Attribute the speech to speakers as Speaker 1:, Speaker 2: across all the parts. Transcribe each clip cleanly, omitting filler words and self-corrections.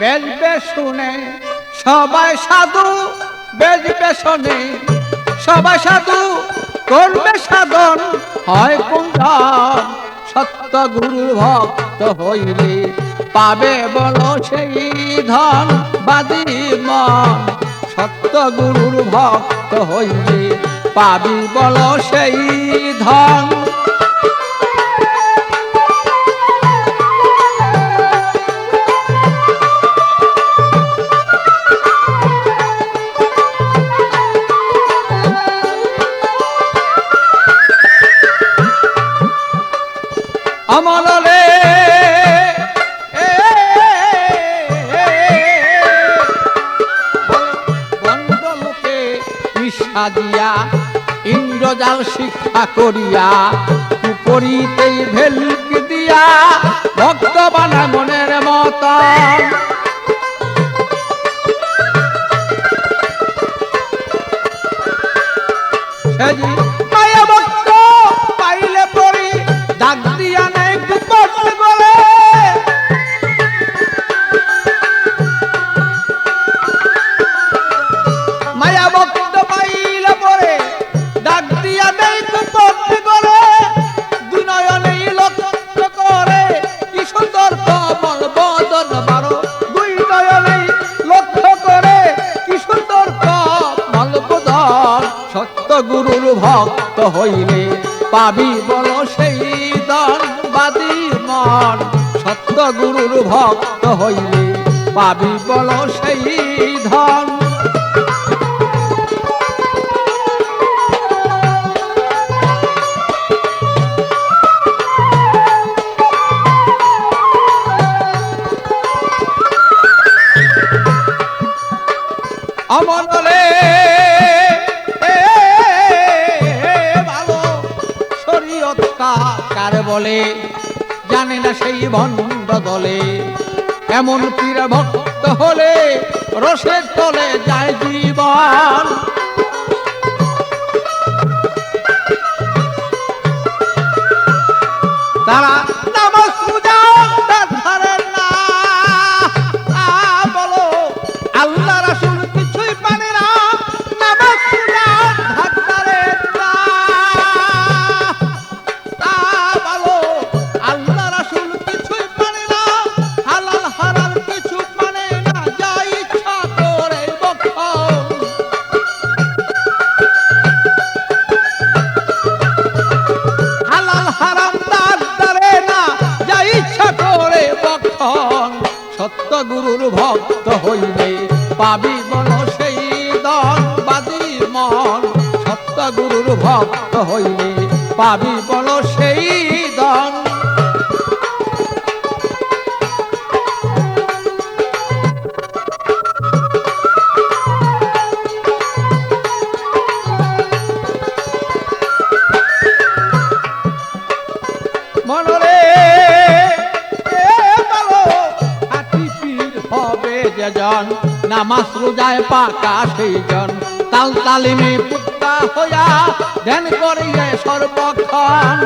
Speaker 1: বেজবে শুনে সবাই সাধু, বেজবে শুনে সবাই সাধু, করবে সাধন হয় কুঞ্জন। সত্য গুরুর ভক্ত হইলে পাবে বলো সেই ধন বাদী মন। সত্য গুরুর ভক্ত হইলে পাবি বলো সেই ধন। অমলে বন্ধলোকে মিশা দিয়া ইন্দ্রজাল শিক্ষা করিয়া কুপরিতেই ভেলকি দিয়া ভক্ত বানা মনের মতন। সেদিন মায়া ভক্ত পাইলে পরি ডাক দিয়া নেই কুপট বলে। মায়া ভক্ত পাইলে পরে ডাক দিয়া নেই কুপট বলে। দুই নয়নেই লক্ষ্য করে কি সুন্দর কমল বদন বারো। দুই নয়নেই লক্ষ্য করে কি সুন্দর কমল বদন। সত্য গুরুর ভক্ত হইলে পাবি বলো সেই ধন বাদী মন। সত্য গুরুর ভক্ত হইলে পাবি বলো সেই ধন। অমলে ভালো শরীয়ত কার বলে জানে না সেই ভণ্ড দলে। এমন পীর ভক্ত হলে রসের তলে যায় জীবন। তারা নামাজ পূজা ধরেন না, বলো আল্লাহ রাসূল কিছুই পারে না। নামাজ পূজা ধরেন না, বলো আল্লাহ রাসূল কিছুই পারে না। হালাল হারাম কিছু মানে না, যা ইচ্ছা করে বক্ষণ। হালাল হারাম তার ধরে না, যা ইচ্ছা করে বক্ষণ। সত্য গুরুর ভক্ত হইলে পাবি বলো সেই ধন বাদী মন। সত্য গুরুর ভক্ত হইলে পাবি বলো সেই ধন। মনরে বলো হাতি পীর হবে যেজন, নামাজ রোজায় পাকা সেই জন। তাল তালিমে পুত্তা হইয়া ধ্যান করিয়ে সর্বক্ষণ।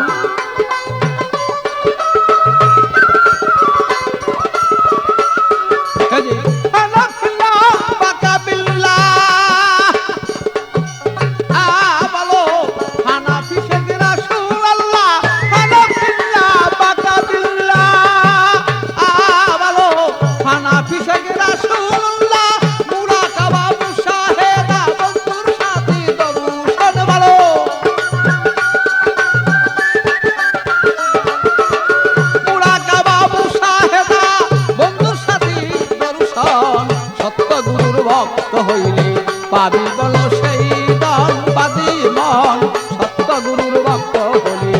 Speaker 1: হইলে পাবি বলো সেই ধন বাদী মন। সত্য গুরুর ভক্ত হইলে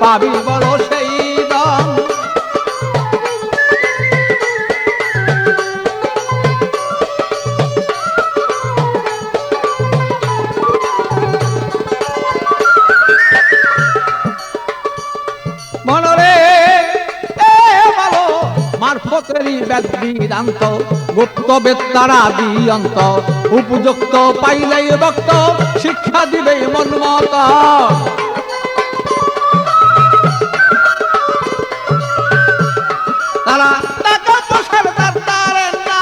Speaker 1: পাবি বলো সেই ধন। মনরে ভালো মারফতেরই বেদ বিদান্ত, গুপ্ত বেত্তারা দিয়ন্ত। উপযুক্ত পাইলেই ভক্ত শিক্ষা দিবে মন মত। তারা টাকা পয়সার দরকার না,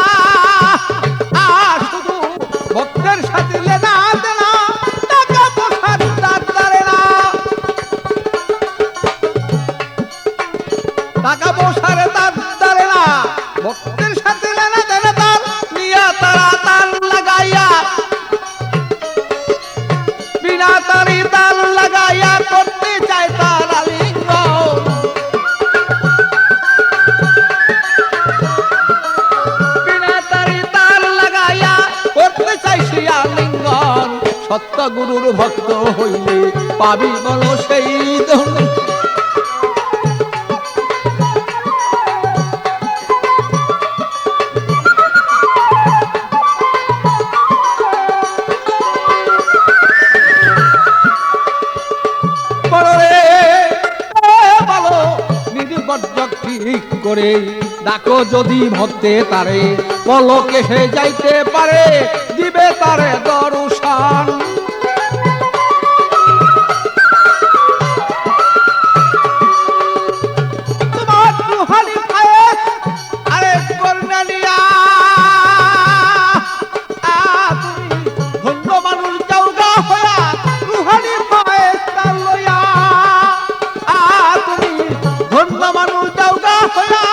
Speaker 1: সত্য গুরুর ভক্ত হইলে পাবি বলো সেই ধন। ঠিক করে ডাকো যদি ভক্তে তারে, পলকে সে যাইতে পারে, দিবে তারে দর্শন। তোমার রুহানি ফায়েজ আরে করনা নিয়া তুমি ধন্য মানুষ যাওগা হইয়া, রুহানি ফায়েজ তার লইয়া তুমি ধন্য মানুষ যাওগা হইয়া।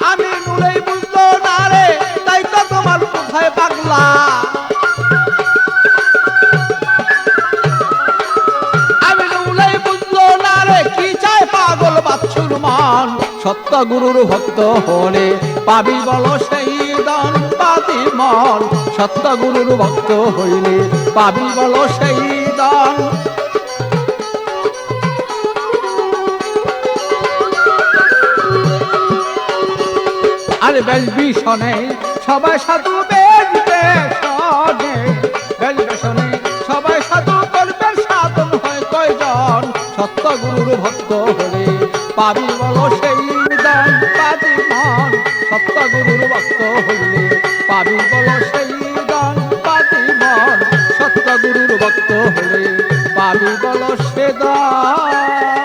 Speaker 1: আমি নুলেই বুঝলো না রে, তাই তো তোমার কোথায় পাগলা। আমি নুলেই বুঝলো না রে, কি চায় পাগল বাচ্চুর মান। সত্য গুরুর ভক্ত হলে পাবি বলো সেই দান পাতি মন। সত্য গুরুর ভক্ত হইলে পাবি বলো সেই দান। আর বেলবিশনে সবাই সাধু বেলবেশনে, বেলবেশনে সবাই সাধু করবেন, সাধন হয় কয়জন। সত্য গুরুর ভক্ত হলে পাবি বলো সেই দান পাতি মন। সত্য গুরুর ভক্ত হইলে পাবি বলো সেই দান পাতি মন। সত্য গুরুর ভক্ত হলে পাবি বলো সে দান।